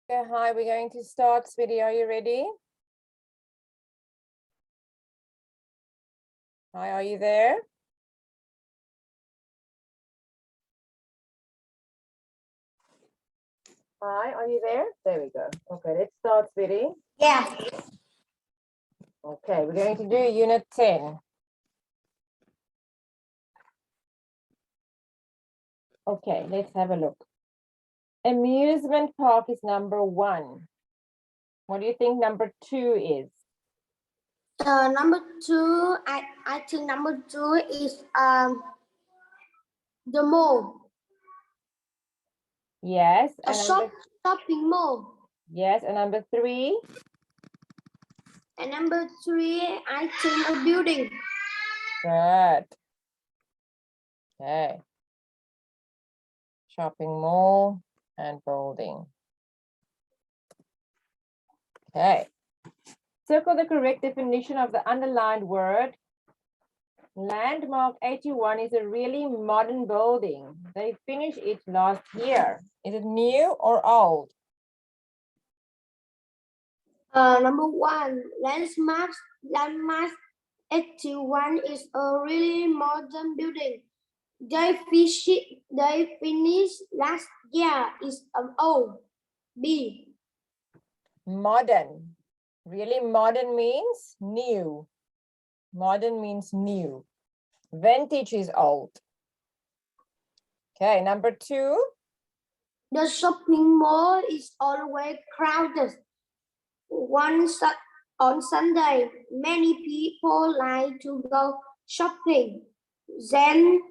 Okay, hi, we're going to start, sweetie. Are you ready? Hi, are you there? Hi, are you there? There we go. Okay, let's start, sweetie. Yeah. Okay, we're going to do unit 10. Okay, let's have a look. Amusement park is number 1. What do you think number 2 is? Number 2, I think number 2 is the mall. Yes, A and shopping mall. yes, and number 3? And number 3, I think a building. Good. Okay. Shopping mall and building. Okay. Circle the correct definition of the underlined word. Landmark 81 is a really modern building. They finished it last year. Is it new or old? Number 1, landmark 81 is a really modern building. They finished last year. Is O. B. Modern. Really modern means new. Modern means new. Vintage is old. Okay, number 2. The shopping mall is always crowded. On Sunday, many people like to go shopping. Then,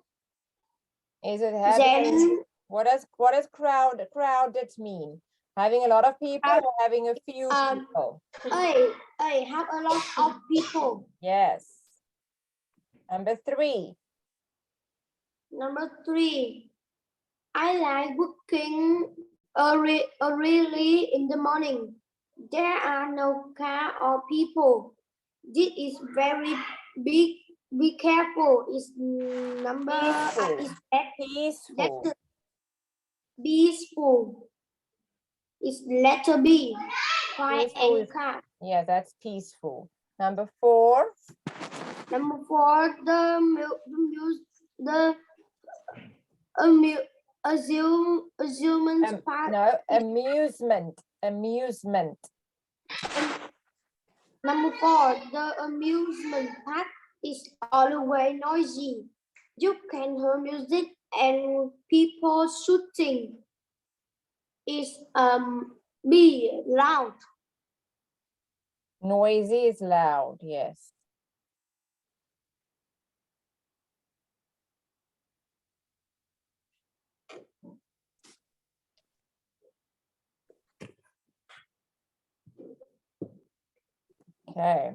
Is it having what does crowded mean? Having a lot of people or having a few people? I have a lot of people. Yes. Number 3. Number 3, I like working early in the morning. There are no car or people. This is very big. Be careful. Is number Peaceful. is Peaceful. peaceful. Is letter B. Quiet Peaceful and is, calm. yeah, that's peaceful. Number 4. Number 4, amusement park. No, amusement. Amusement. Number 4, the amusement park is always noisy. You can hear music and people shooting. Is B, loud. Noisy is loud, yes. Okay.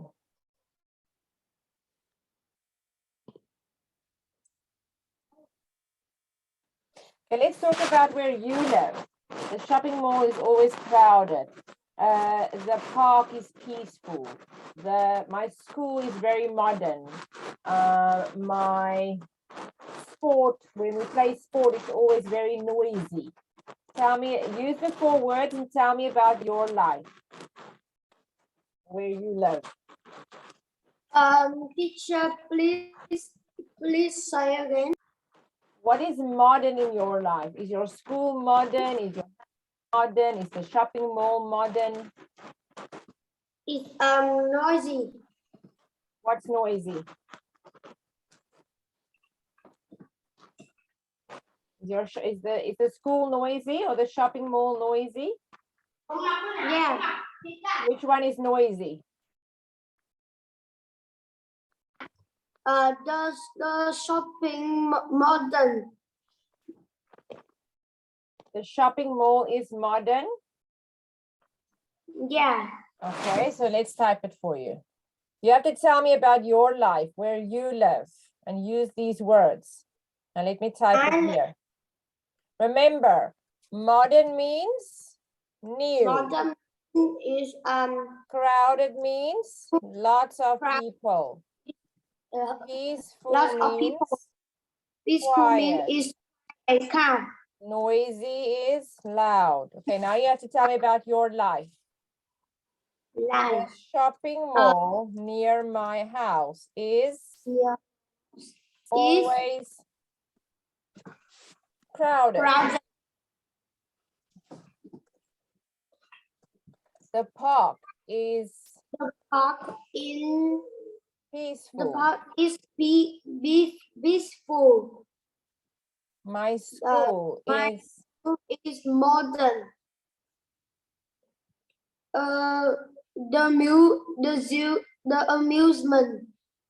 Okay, let's talk about where you live. The shopping mall is always crowded. The park is peaceful. My school is very modern. My sport, when we play sport, it's always very noisy. Tell me, use the 4 words and tell me about your life, where you live. Teacher, please say again. What is modern in your life? Is your school modern? Is your modern? Is the shopping mall modern? It's noisy. What's noisy? Is the school noisy or the shopping mall noisy? Yeah. Which one is noisy? Does the shopping modern? The shopping mall is modern. Yeah. Okay, so let's type it for you. You have to tell me about your life, where you live, and use these words. And let me type it here. Remember, modern means new. Modern is Crowded means lots of people. Peaceful lots means of people. Peaceful quiet. is a calm. Noisy is loud. Okay, now you have to tell me about your life. The Life. shopping mall near my house is Yeah. always crowded. Crowded. The park is Park in the peaceful. park is peaceful. My school my- is It is modern. The amusement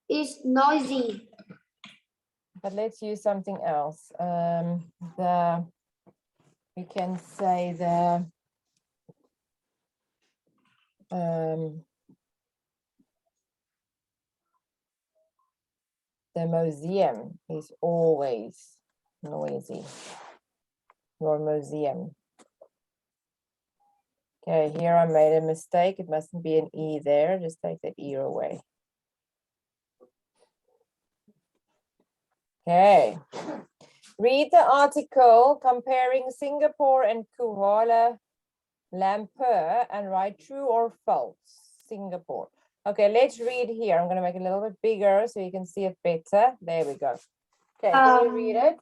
is noisy. but let's use something else. We can say the museum is always noisy. Your museum. Okay, here I made a mistake. It mustn't be an E there. Just take the E away. Okay. Read the article comparing Singapore and Kuala Lumpur and write true or false. Singapore. Okay, let's read here. I'm going to make it a little bit bigger so you can see it better. There we go. Okay, can you read it?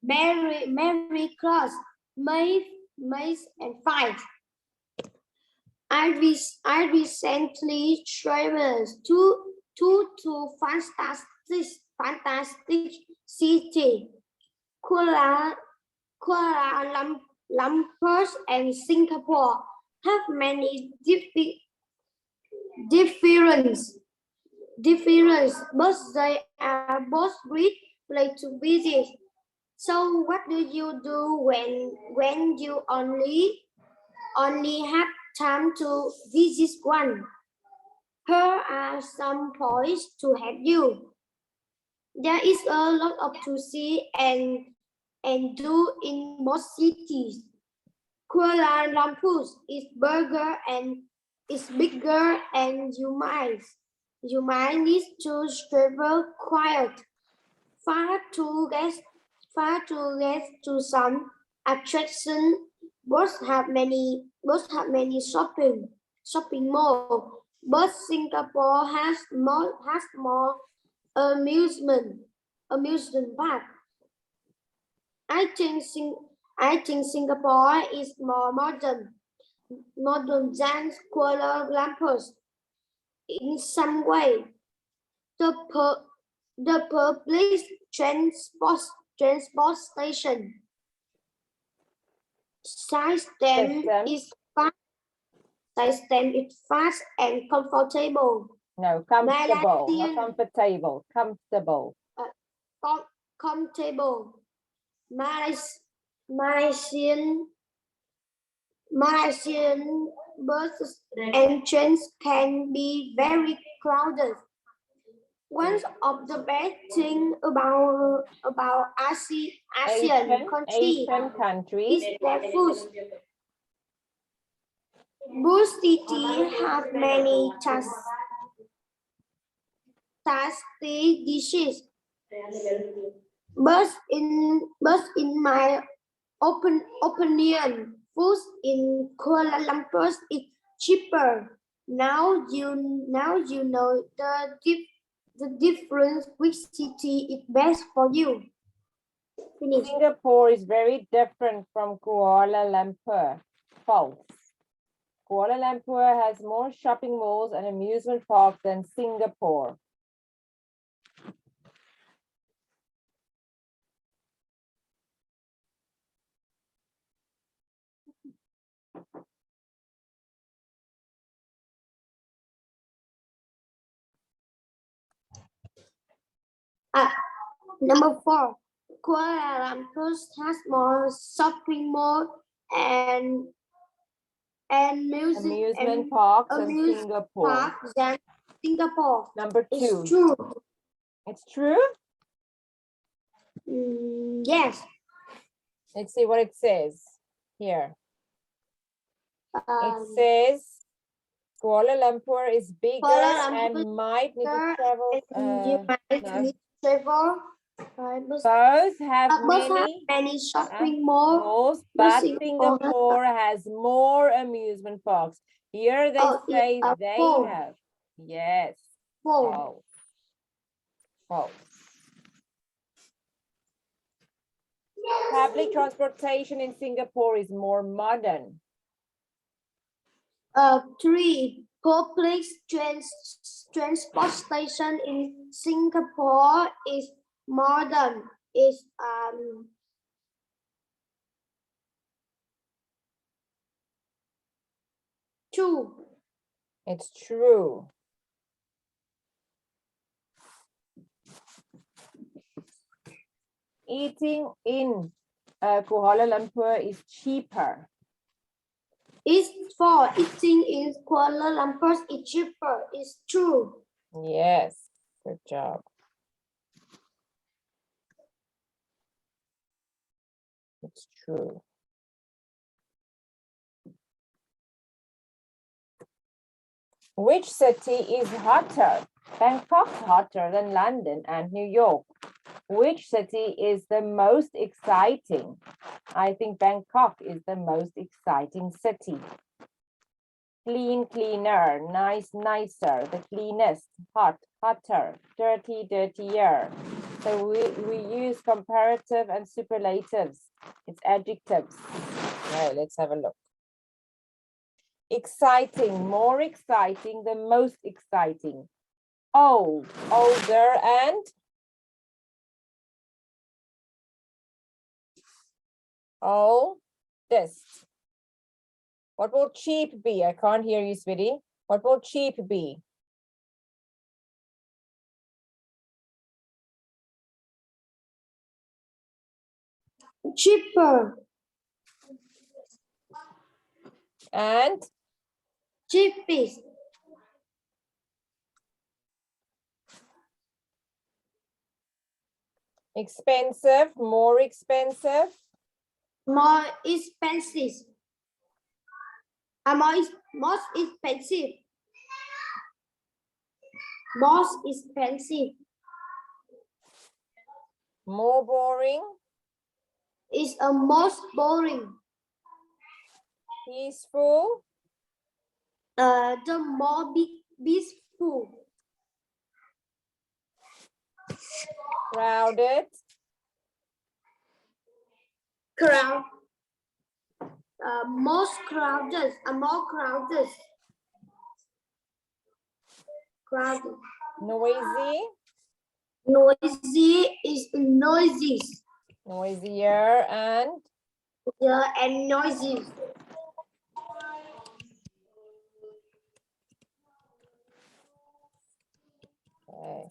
Merry Cross, Maze and Fight. I recently traveled to fantastic city, Kuala Lumpur and Singapore have many difference, but they are both great places to visit. So what do you do when you only have time to visit one? Here are some points to help you. There is a lot of to see and do in most cities. Kuala Lumpur is bigger and you might need to travel quiet far to get to some attraction. Both have many shopping mall. But Singapore has more amusement park. I think Singapore is more modern than Kuala Lumpur in some way. The public transport station system is fast and comfortable. No, comfortable, not comfortable, comfortable. Comfortable. Malaysian buses and trains can be very crowded. One of the best things about Asian countries is their food. Both cities have many tasty dishes. But in my opinion, food in Kuala Lumpur is cheaper. Now you know the difference which city is best for you. Finish. Singapore is very different from Kuala Lumpur. False. Kuala Lumpur has more shopping malls and amusement parks than Singapore. Number 4, Kuala Lumpur has more shopping mall and Amusement parks than Singapore. Number 2. It's true. It's true? Yes. Let's see what it says here. It says Kuala Lumpur is bigger and might need to travel. Need to travel Both Both have have many many shopping malls. malls, but but Singapore has- Singapore has more amusement parks. Here they Oh, say it's they full. have. Yes. Full. False. False. Public transportation in Singapore is more modern. 3. Public transport station in Singapore is modern. Is 2. It's true. Eating in Kuala Lumpur is cheaper. Is 4. Eating in Kuala Lumpur is cheaper. Is true. Yes. Good job. It's true. Which city is hotter? Bangkok's hotter than London and New York. Which city is the most exciting? I think Bangkok is the most exciting city. Clean, cleaner, nice, nicer, the cleanest, hot, hotter, dirty, dirtier. So we use comparative and superlatives. It's adjectives. Okay, let's have a look. Exciting, more exciting, the most exciting. Old, older, and oldest. What will cheap be? I can't hear you, sweetie. What will cheap be? Cheaper. And Cheapest. expensive, more expensive. More expensive. Most expensive. Most expensive. More boring, Is a most boring. peaceful, The more peaceful. crowded, Crowd. Most crowded. More crowded. Crowded. noisy, Noisy is noisy. noisier, and Yeah, and noisy. okay.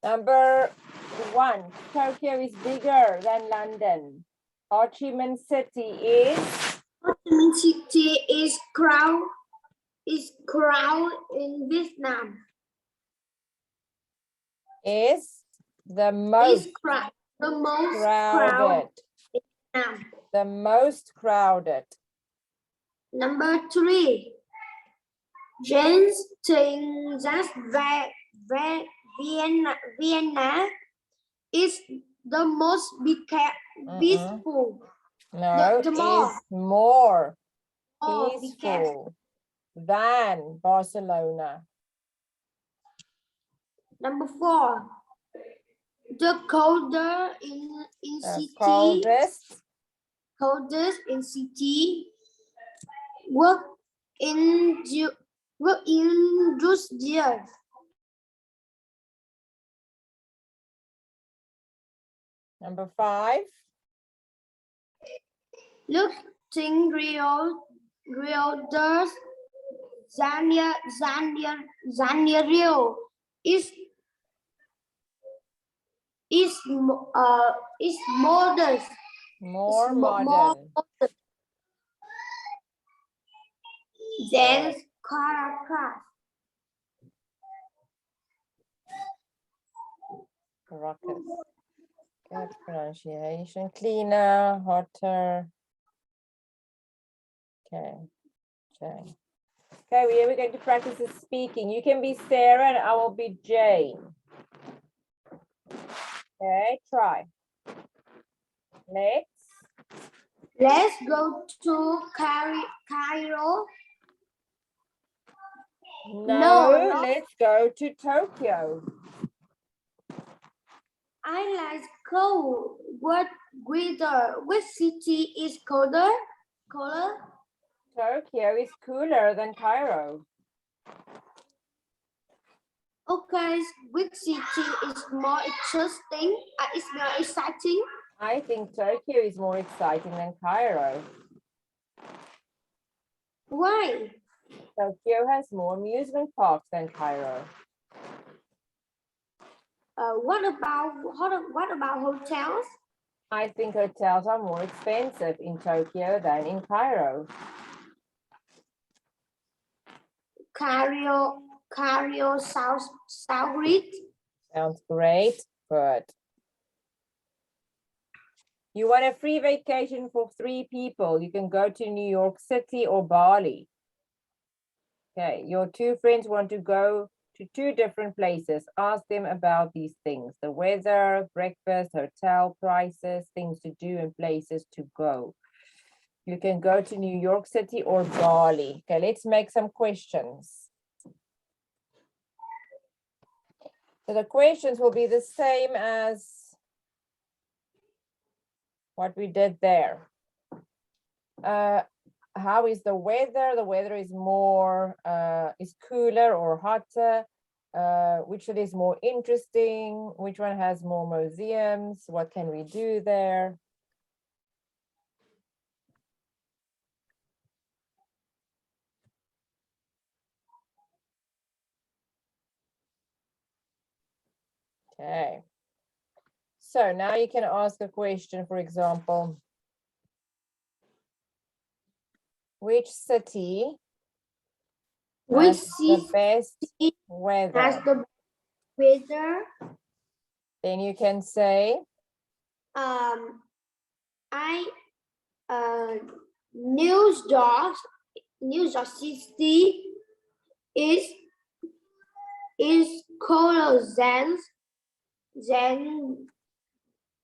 Number 1, Tokyo is bigger than London. Ho Chi Minh City is Ho Chi Minh City is crowd in Vietnam. the most The most crowded. Vietnam. The most crowded. Number 3. James thinks that Vienna is the most peaceful. No, The is more Oh, peaceful than Barcelona. Number 4. The colder in city. Coldest in city. Work in just year. Number 5. Look, think does Zania Rio is modest. More modern. Than Caracas. Caracas. Good pronunciation. Cleaner, hotter. Okay. Okay. Okay, we're going to practice the speaking. You can be Sarah and I will be Jane. Okay, try. Let's go to Cairo. No, no. let's go to Tokyo. I like cold. What weather? Which city is colder? Colder? Tokyo is cooler than Cairo. Okay, which city is more interesting? It's more exciting. I think Tokyo is more exciting than Cairo. Why? Tokyo has more amusement parks than Cairo. What about hotels? I think hotels are more expensive in Tokyo than in Cairo. Cairo sounds great. Sounds great. Good. You want a free vacation for 3 people. You can go to New York City or Bali. Okay, your 2 friends want to go to 2 different places. Ask them about these things: the weather, breakfast, hotel prices, things to do, and places to go. You can go to New York City or Bali. Okay, let's make some questions. So the questions will be the same as what we did there. How is the weather? The weather is more, is cooler or hotter? Which one is more interesting? Which one has more museums? What can we do there? Okay. So now you can ask a question, for example, which city Which has the city best has weather? the weather? Then you can say, I New York City is colder than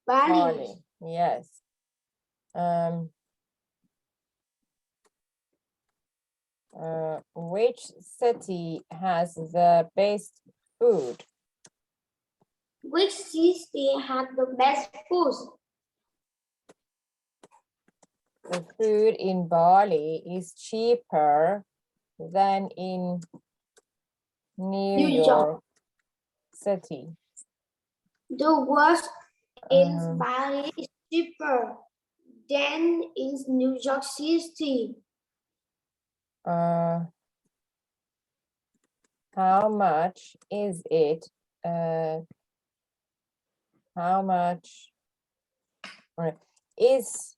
Bali. Bali. Yes. Which city has the best food? Which city has the best food? The food in Bali is cheaper than in New York City. The worst in Bali is cheaper than in New York City. How much is it? How much is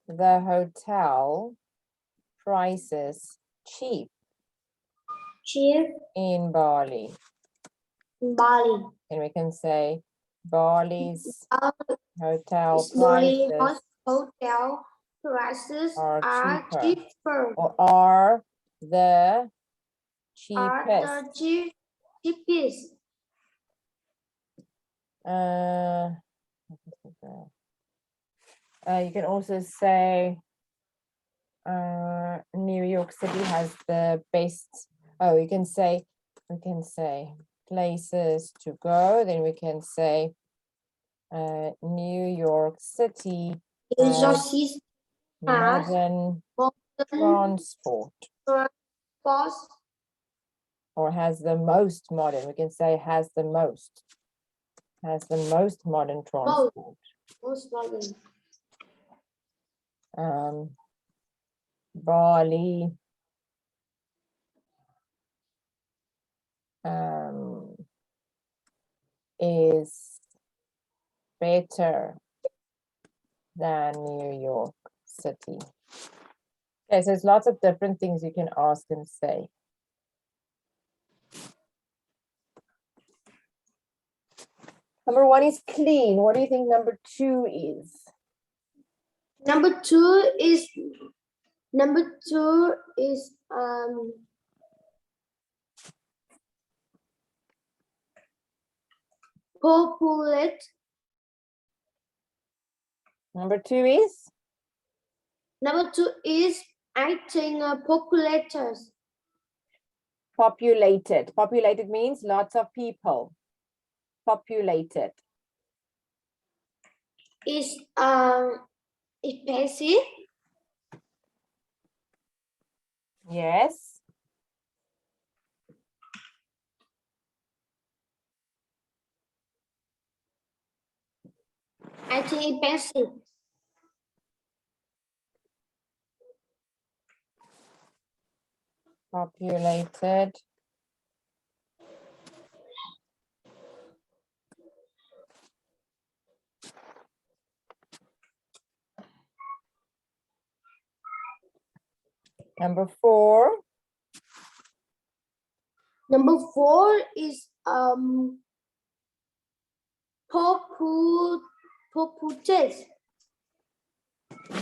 the hotel prices cheap in Bali? Bali. And we can say Bali's hotel prices are cheaper. or are the cheapest. Cheapest. You can also say New York City has the best. Oh, we can say places to go. Then we can say New York City has modern transport, or has the most modern. We can say has the most modern transport. Most modern. Bali is better than New York City. Okay, so there's lots of different things you can ask and say. Number 1 is clean. What do you think number 2 is? Number two is populate. Number 2 is? Number 2 is, I think, populators. Populated. Populated means lots of people. Populated. Is expensive. Yes. I think expensive. Populated. Number 4. Number 4 is populated.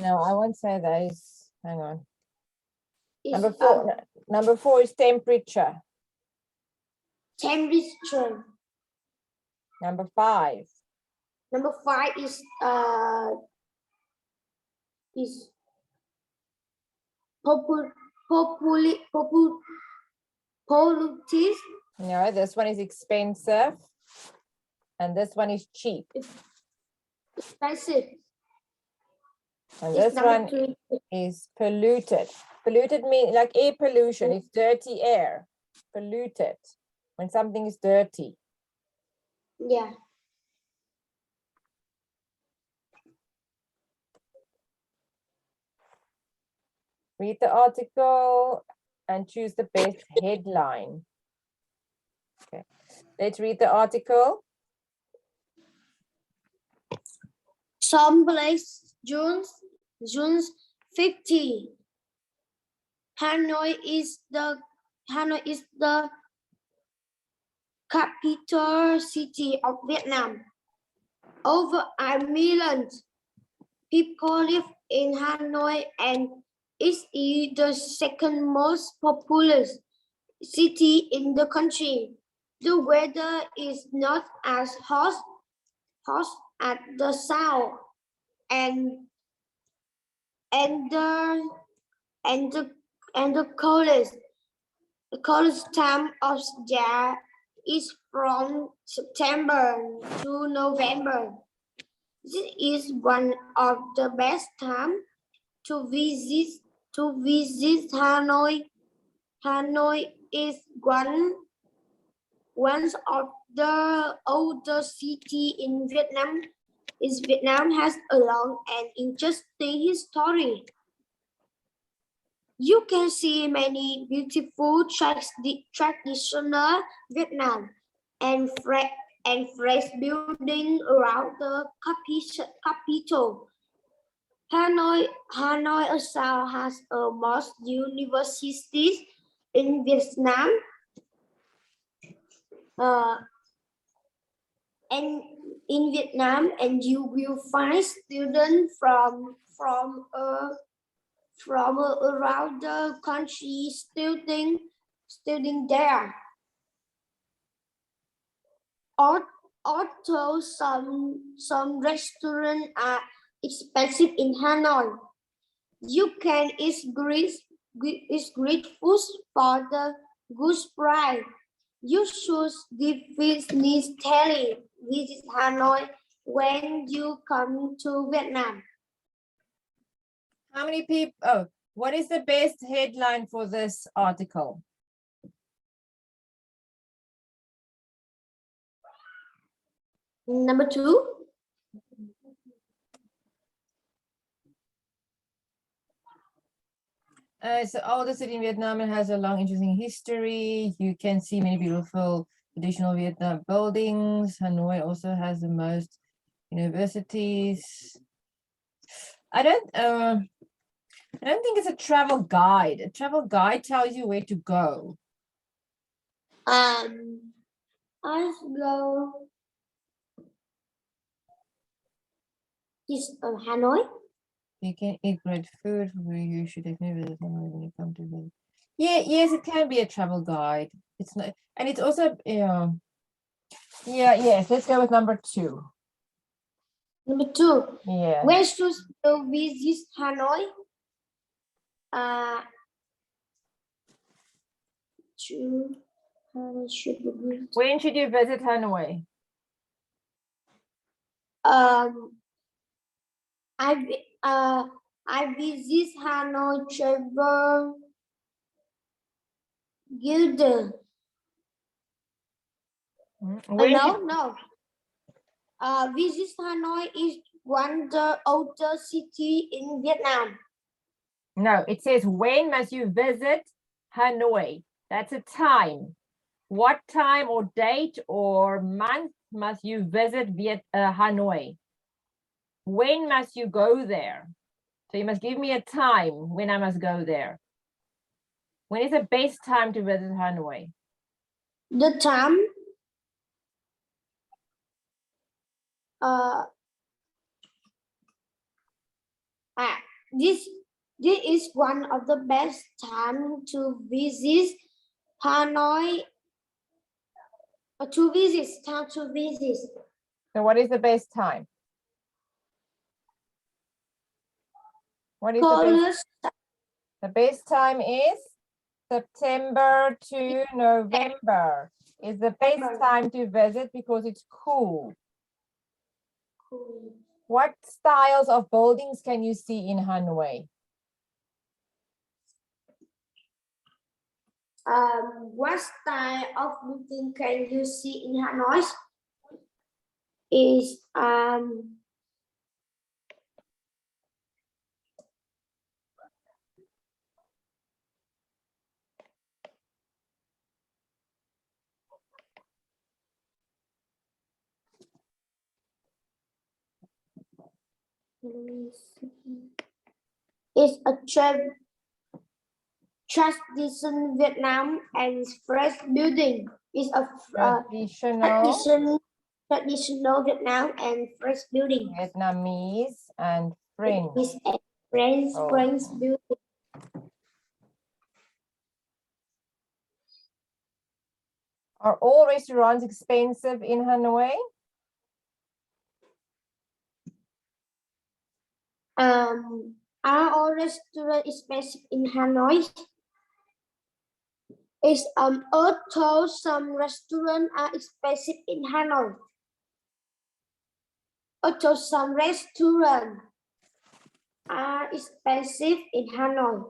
No, I won't say that. Is, hang on. Is, Number 4. Number 4 is temperature. temperature. Number 5. Number 5 is polluted. No, this one is expensive. And this one is cheap. Expensive. And It's this number one 3. is polluted. Polluted means like air pollution. It's dirty air. Polluted. When something is dirty. Yeah. Read the article and choose the best headline. Okay, let's read the article. Someplace June 50. Hanoi is the capital city of Vietnam. Over a million people live in Hanoi, and it is the second most populous city in the country. The weather is not as hot at the south, and the coldest time of the year is from September to November. This is one of the best time to visit Hanoi. Hanoi is one of the oldest city in Vietnam. Vietnam has a long and interesting history. You can see many beautiful traditional Vietnam and fresh buildings around the capital. Hanoi also has most universities in Vietnam. And in Vietnam, and you will find students from around the country studying there. Also, some restaurants are expensive in Hanoi. You can eat great food for the good price. You should definitely visit Hanoi when you come to Vietnam. How many people? Oh, what is the best headline for this article? Number 2. It's the oldest city in Vietnam and has a long, interesting history. You can see many beautiful traditional Vietnam buildings. Hanoi also has the most universities. I don't think it's a travel guide. A travel guide tells you where to go. Let's go. Is Hanoi? You can eat great food where you should definitely visit Hanoi when you come to visit. Yeah, yes, it can be a travel guide. It's not, and it's also yes. Let's go with number 2. Number 2. Yeah. When should you visit Hanoi? When should you visit Hanoi? I visit Hanoi Travel Guild. When No. Visit Hanoi is one of the oldest city in Vietnam. No, it says when must you visit Hanoi? That's a time. What time or date or month must you visit Hanoi? When must you go there? So you must give me a time when I must go there. When is the best time to visit Hanoi? The time this is one of the best time to visit Hanoi. To visit. So what is the best time? What is the best time is September to November is the best time to visit because it's cool. What styles of buildings can you see in Hanoi? What style of building can you see in Hanoi? Is a tradition Vietnam and fresh building. Is a traditional Vietnam and French building. Vietnamese and French. French building. Are all restaurants expensive in Hanoi? Are all restaurants expensive in Hanoi? Although some restaurants are expensive in Hanoi. Although some restaurants are expensive in Hanoi.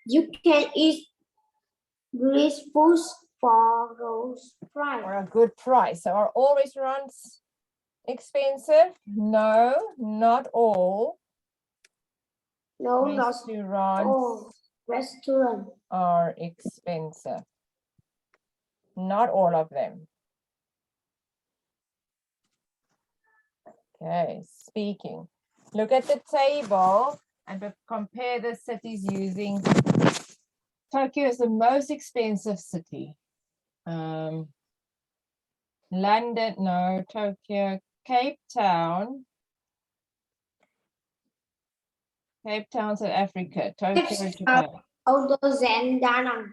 You can eat great foods for those price. For a good price. So are all restaurants expensive? No, not all. No, Restaurants not all restaurants are expensive. Not all of them. Okay, speaking. Look at the table and compare the cities using. Tokyo is the most expensive city. London, no, Tokyo, Cape Town. Cape Town, South Africa, Tokyo, Japan. Older than Da Nang.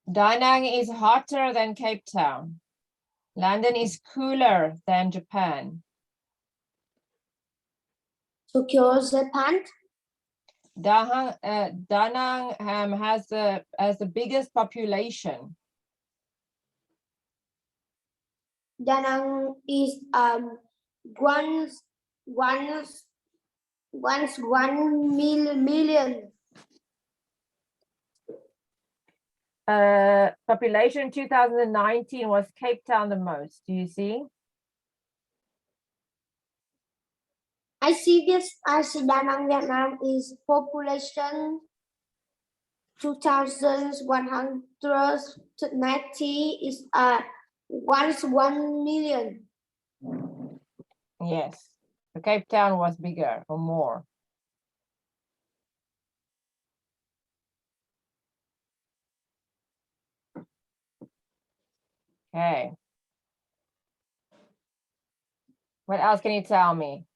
Da Nang is hotter than Cape Town. London is cooler than Japan. Tokyo, Japan. Da Nang has the biggest population. Da Nang is 1 million. Population in 2019 was Cape Town the most. Do you see? I see Da Nang, Vietnam is population 2,190 is 1 million. Yes, the Cape Town was bigger or more. Okay. What else can you tell me?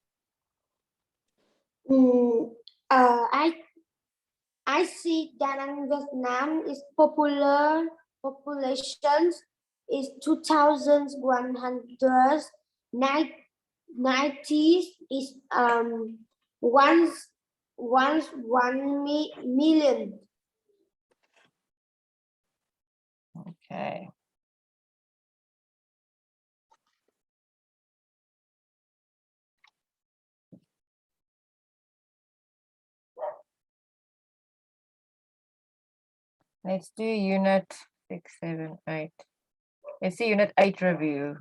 I see that in Vietnam is population is 2,190 is one million. Okay. Let's do unit 6, 7, 8. Let's see unit 8 review.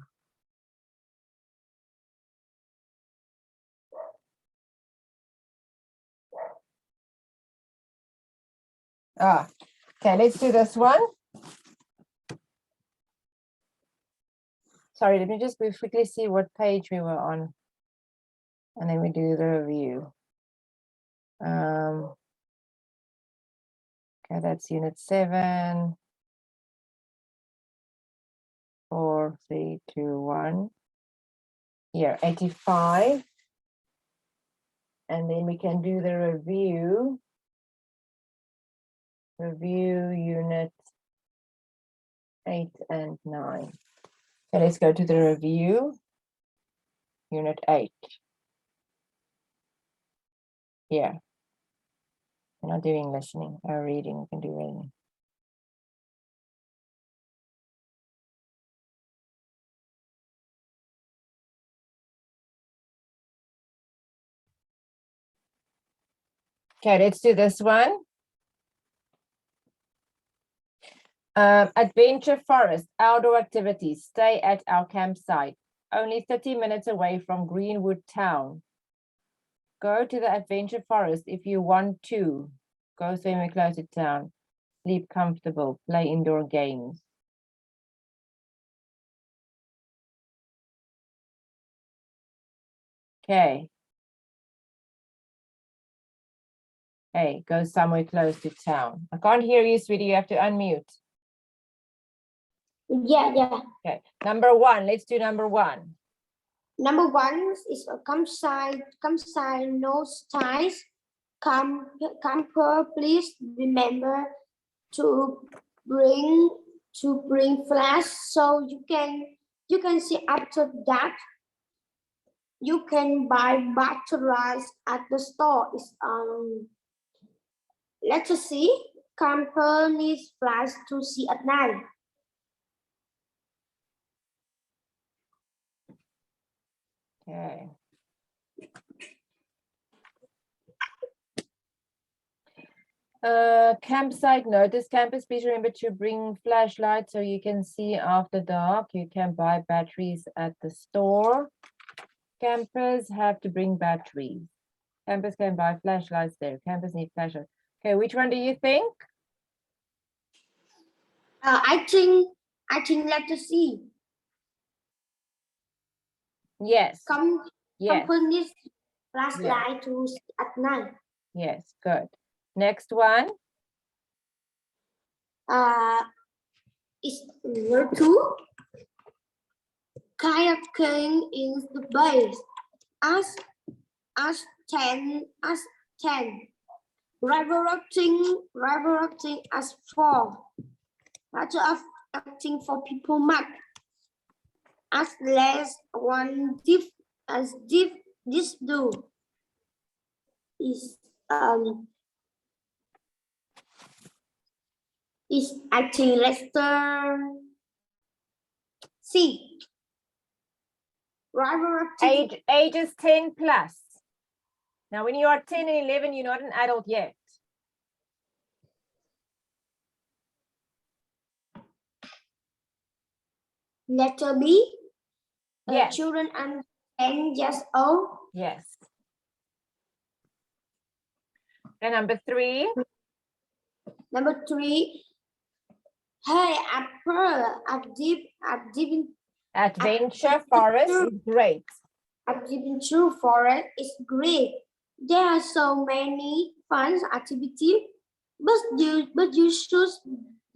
Okay, let's do this one. Sorry, let me just quickly see what page we were on. And then we do the review. Okay, that's unit 7. 4, 3, 2, 1. Here, 85. And then we can do the review. Review unit 8 and 9. Okay, let's go to the review. Unit 8. Yeah. We're not doing listening or reading. We can do reading. Okay, let's do this one. Adventure Forest, outdoor activities. Stay at our campsite. Only 30 minutes away from Greenwood Town. Go to the Adventure Forest if you want to. Go somewhere close to town. Sleep comfortable. Play indoor games. Okay. Hey, go somewhere close to town. I can't hear you, sweetie. You have to unmute. Yeah. Okay. Number 1. Let's do number 1. Number 1 is a campsite, no ties. Camper, please remember to bring flash so you can see. After that, you can buy batteries at the store. It's let's see. Camper needs flash to see at night. Okay. Campsite notice. Campers, please remember to bring flashlights so you can see after dark. You can buy batteries at the store. Campers have to bring batteries. Campers can buy flashlights there. Campers need flashlights. Okay, which one do you think? I think letter C. Yes. Yes. Companies flashlight to see at night. Yes, good. Next one. Is number 2. Kayaking is the base. As 10. River rafting as 4. Matter of acting for people mark. As less 1 this do is acting Leicester C. Ages 10 plus. Now, when you are 10 and 11, you're not an adult yet. Letter B. Yes. Children under 10 years old. Yes. And number 3. Number 3. Hey, Adventure Forest is great. Adventure Forest is great. There are so many fun activities, but you should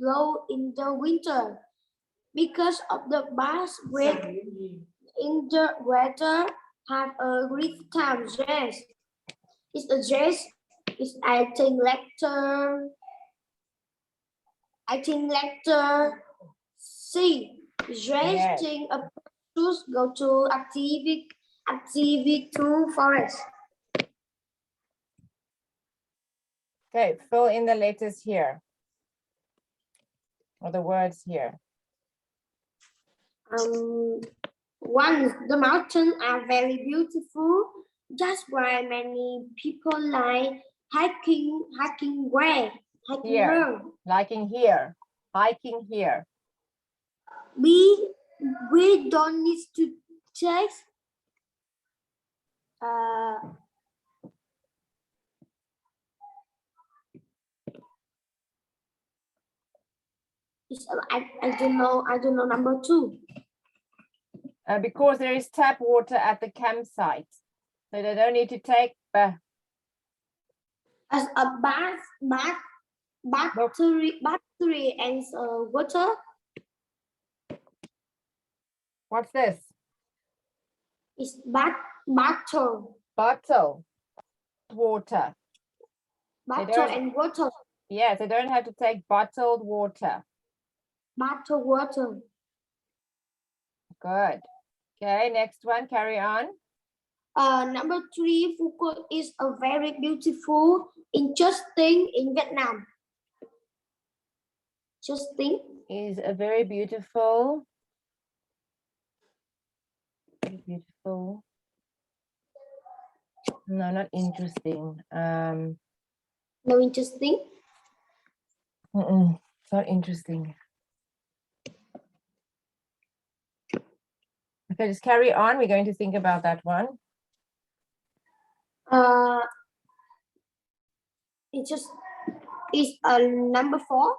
go in the winter because of the bad weather. In the weather, have a great time. Yes. It's a dress. It's acting lecture. Acting lecture. C. Dressing up shoes. Go to activity to forest. Okay, fill in the letters here. Or the words here. One, the mountains are very beautiful. That's why many people like hiking where? Hiking Here. where? Liking here. Hiking here. We don't need to check. I don't know number 2. Because there is tap water at the campsite. So they don't need to take As a battery and water. What's this? It's bottle. Bottle. Water. Bottle and water. Yes, they don't have to take bottled water. Bottle water. Good. Okay, next one, carry on. Number 3, Phuket is a very beautiful, interesting in Vietnam. Interesting. Is a very beautiful. No, not interesting. No interesting. It's not interesting. Okay, just carry on. We're going to think about that one. It's number 4.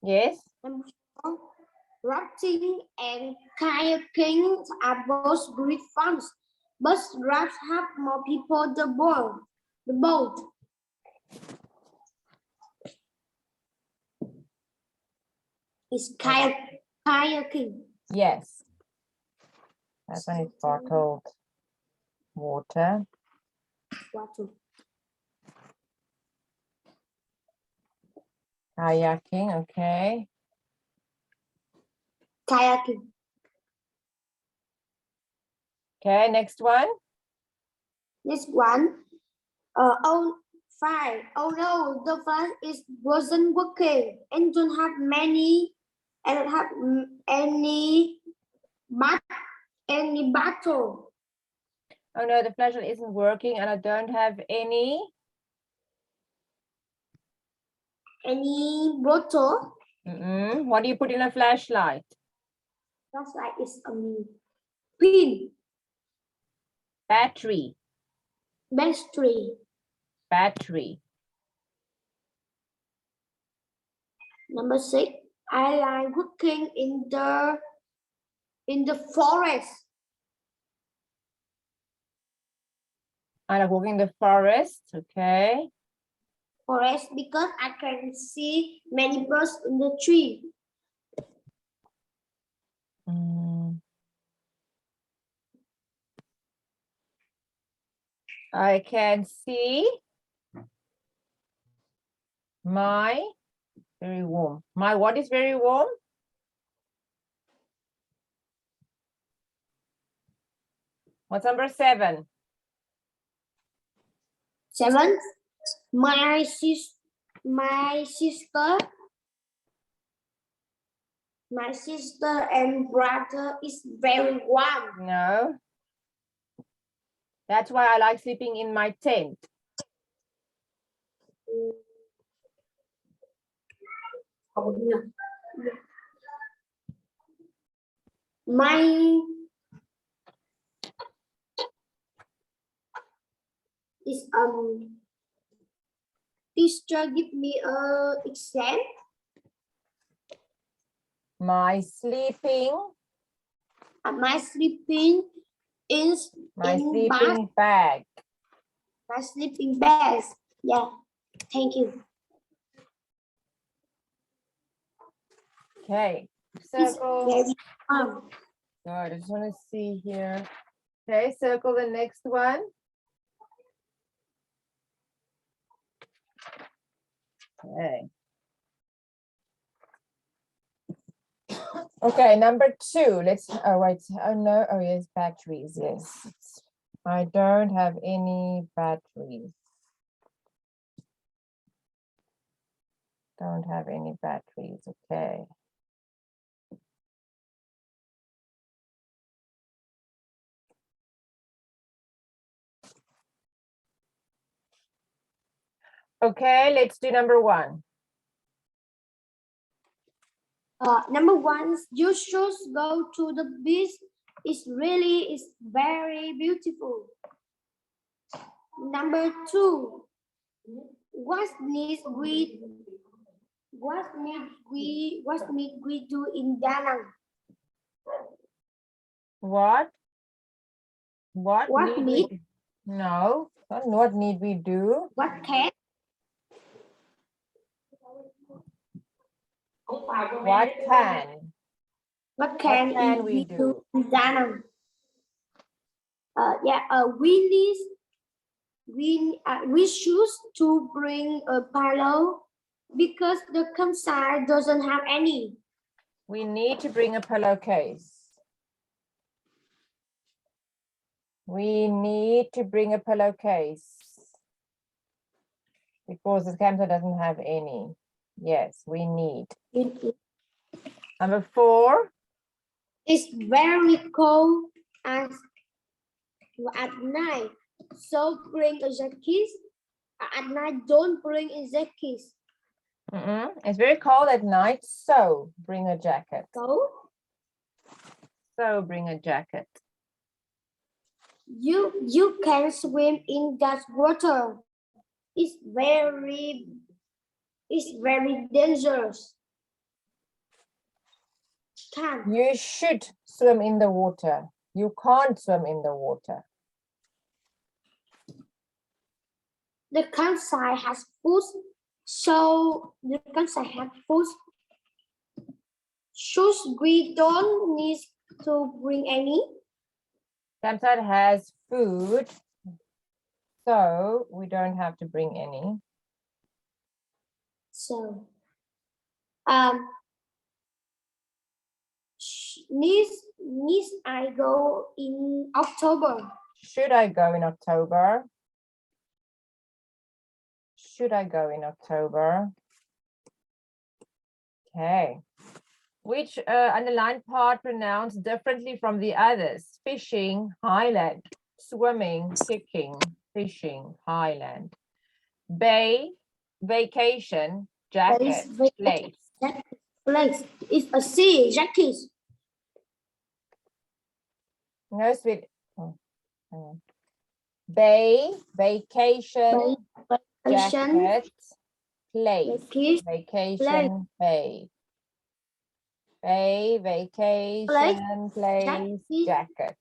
Yes. Number 4. Rafting and kayaking are both great fun, but rafts have more people the boat. It's kayaking. Yes. That one is bottled water. Kayaking, okay. Kayaking. Okay, next one. Next one. Oh, 5. Oh no, the fan wasn't working and don't have any battle. Oh no, the flashlight isn't working and I don't have any bottle. What do you put in a flashlight? Flashlight is pin. Battery. Battery. Number 6. I like working in the forest. I like walking in the forest, okay. Forest because I can see many birds in the tree. I can see my very warm. My what is very warm? What's number 7? 7. My sister and brother is very warm. No. That's why I like sleeping in my tent. My is teacher give me a exam. My sleeping is my in sleeping bag. My sleeping bag. Yeah, thank you. Okay, circle. Good, I just want to see here. Okay, circle the next one. Okay. Okay, number 2. Let's, oh wait, oh no, oh yes, batteries, yes. I don't have any batteries. Don't have any batteries, okay. Okay, let's do number 1. Number 1, you should go to the beach. It's very beautiful. Number 2, what need we do in Da Nang? What? What What need need? we? No, what need we do? What can? What can? What can we do? in Da Nang? We choose to bring a pillow because the campsite doesn't have any. We need to bring a pillowcase. We need to bring a pillowcase because the campsite doesn't have any. Yes, we need. Number 4. It's very cold at night, so bring a jacket. At night, don't bring a jacket. It's very cold at night, so bring a jacket. So bring a jacket. You can swim in that water. It's very dangerous. You should swim in the water. You can't swim in the water. The campsite has food, so the campsite has food. Shoes we don't need to bring any. Campsite has food, so we don't have to bring any. So, need I go in October? Should I go in October? Should I go in October? Okay. Which underlined part pronounced differently from the others? Fishing, highland. Swimming, kicking. Fishing, highland. Bay, vacation, jacket, place. Place. It's a sea, jacket. No, sweet. Oh, hang on. Bay, vacation, jacket, place. Vacation, bay. Bay, vacation, place, jacket.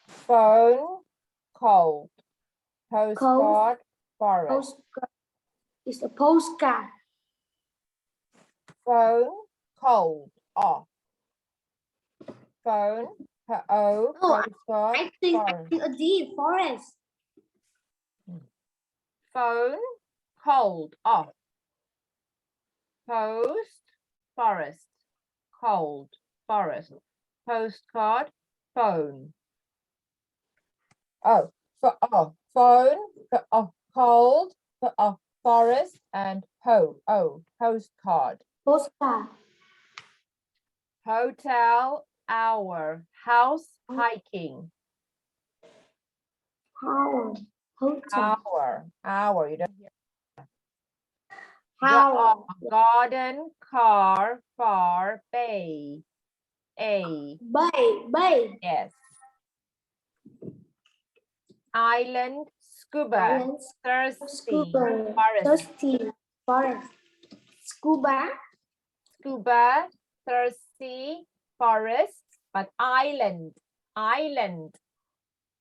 Phone, cold. Postcard, forest. It's a postcard. Phone, cold, off. Phone, O, postcard, I think forest. a D, forest. Phone, cold, off. Post, forest. Cold, forest. Postcard, phone. Oh, phone, cold, forest, and postcard. Postcard. Hotel, hour, house, hiking. Hour, you don't hear. Garden, car, far, bay. Bay. Yes. Island, scuba, thirsty, forest. Scuba, thirsty, forest, but island.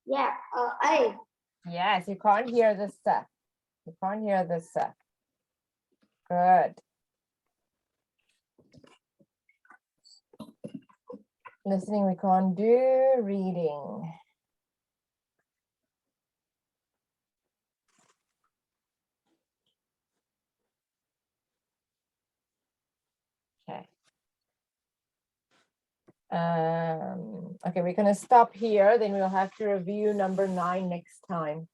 Yeah, A. Yes, you can't hear the stuff. You can't hear the stuff. Good. Listening, we can't do. Reading. Okay, we're gonna stop here, then we'll have to review number 9 next time.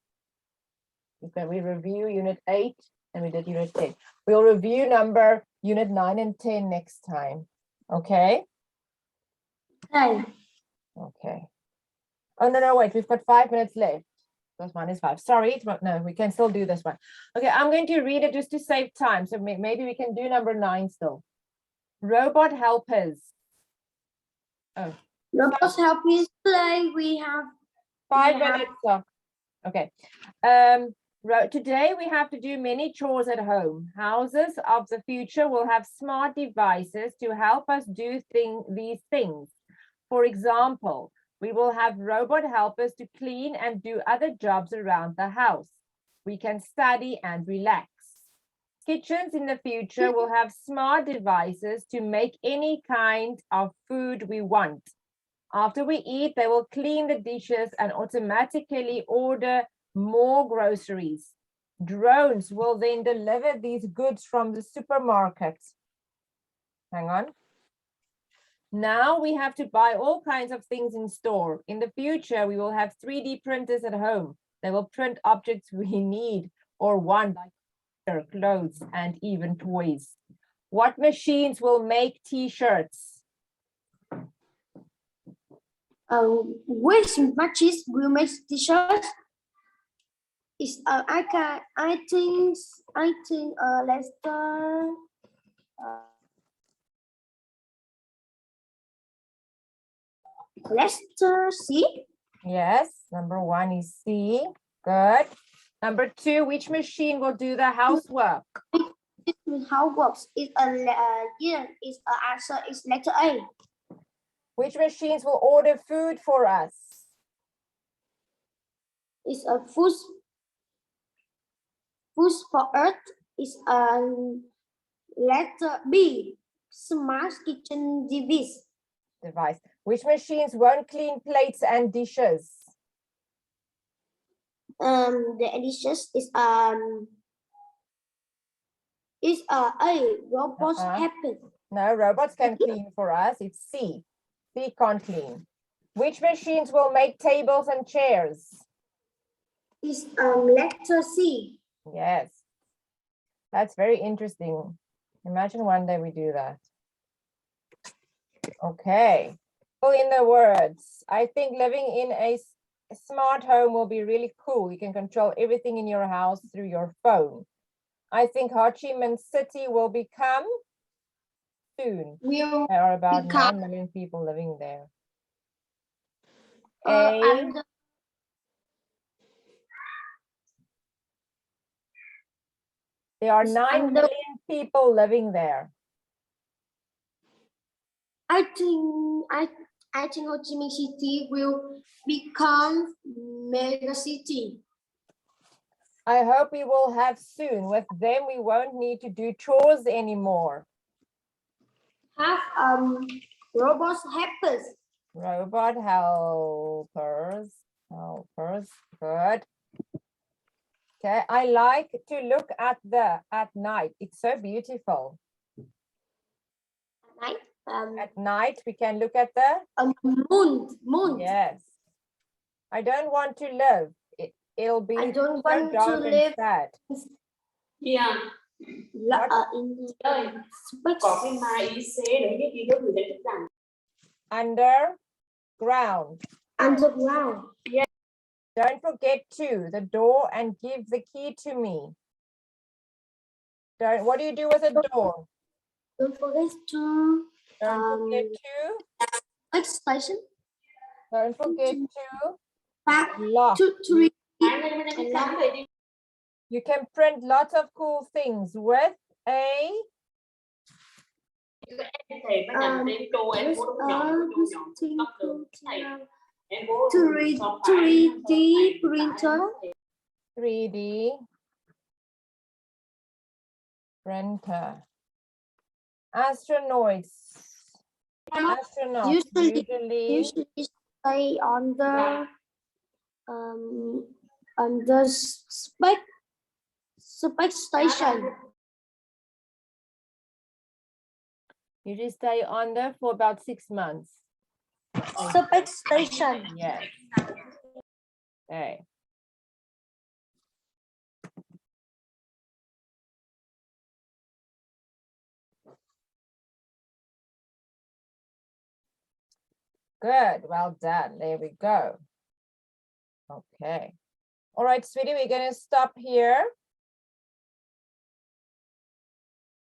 Okay, we review unit 8 and we did unit 10. We'll review unit 9 and 10 next time. Okay? Okay. Okay. Oh, no, wait, we've got 5 minutes left. This one is 5. Sorry, no, we can still do this one. Okay, I'm going to read it just to save time. So maybe we can do number 9 still. Robot helpers. Oh. Robot helpers play. We have 5 we have- minutes. Okay. Today we have to do many chores at home. Houses of the future will have smart devices to help us do these things. For example, we will have robot helpers to clean and do other jobs around the house. We can study and relax. Kitchens in the future will have smart devices to make any kind of food we want. After we eat, they will clean the dishes and automatically order more groceries. Drones will then deliver these goods from the supermarket. Hang on. Now we have to buy all kinds of things in store. In the future, we will have 3D printers at home. They will print objects we need or want, like clothes and even toys. What machines will make t-shirts? Which matches will make t-shirts? Is I think Leicester. Leicester C. Yes, number 1 is C. Good. Number 2, which machine will do the housework? How works? Is answer is letter A. Which machines will order food for us? Is a food for Earth is a letter B. Smart kitchen Device. Which machines won't clean plates and dishes? The dishes is A. Robots happen. No, robots can clean for us. It's C. C can't clean. Which machines will make tables and chairs? Is letter C. Yes. That's very interesting. Imagine one day we do that. Okay. Fill in the words. I think living in a smart home will be really cool. You can control everything in your house through your phone. I think Ho Chi Minh City will become soon. There are about 9 million people living there. There are 9 million people living there. I think Ho Chi Minh City will become mega city. I hope we will have soon. With them, we won't need to do chores anymore. Have robots helpers. Robot helpers. Good. Okay, I like to look at night. It's so beautiful. At night? At night, we can look at the moon. Yes. I don't want to live. It'll be I don't so want dark to and live. sad. Yeah. Có cái mai IC để cái kiến thức người ta thích rằng Underground. Underground. Yeah. Don't forget the door and give the key to me. What do you do with a door? Don't forget station. Don't forget to lock. You can print lots of cool things with a $3D printer. 3D printer. Astronauts usually stay on the space station. You just stay on there for about 6 months. Superstation. Yes. Okay. Good. Well done. There we go. Okay. All right, sweetie, we're going to stop here.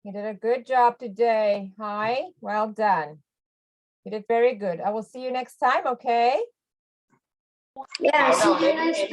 You did a good job today. Hi. Well done. You did very good. I will see you next time. Okay. Yeah, see you next time.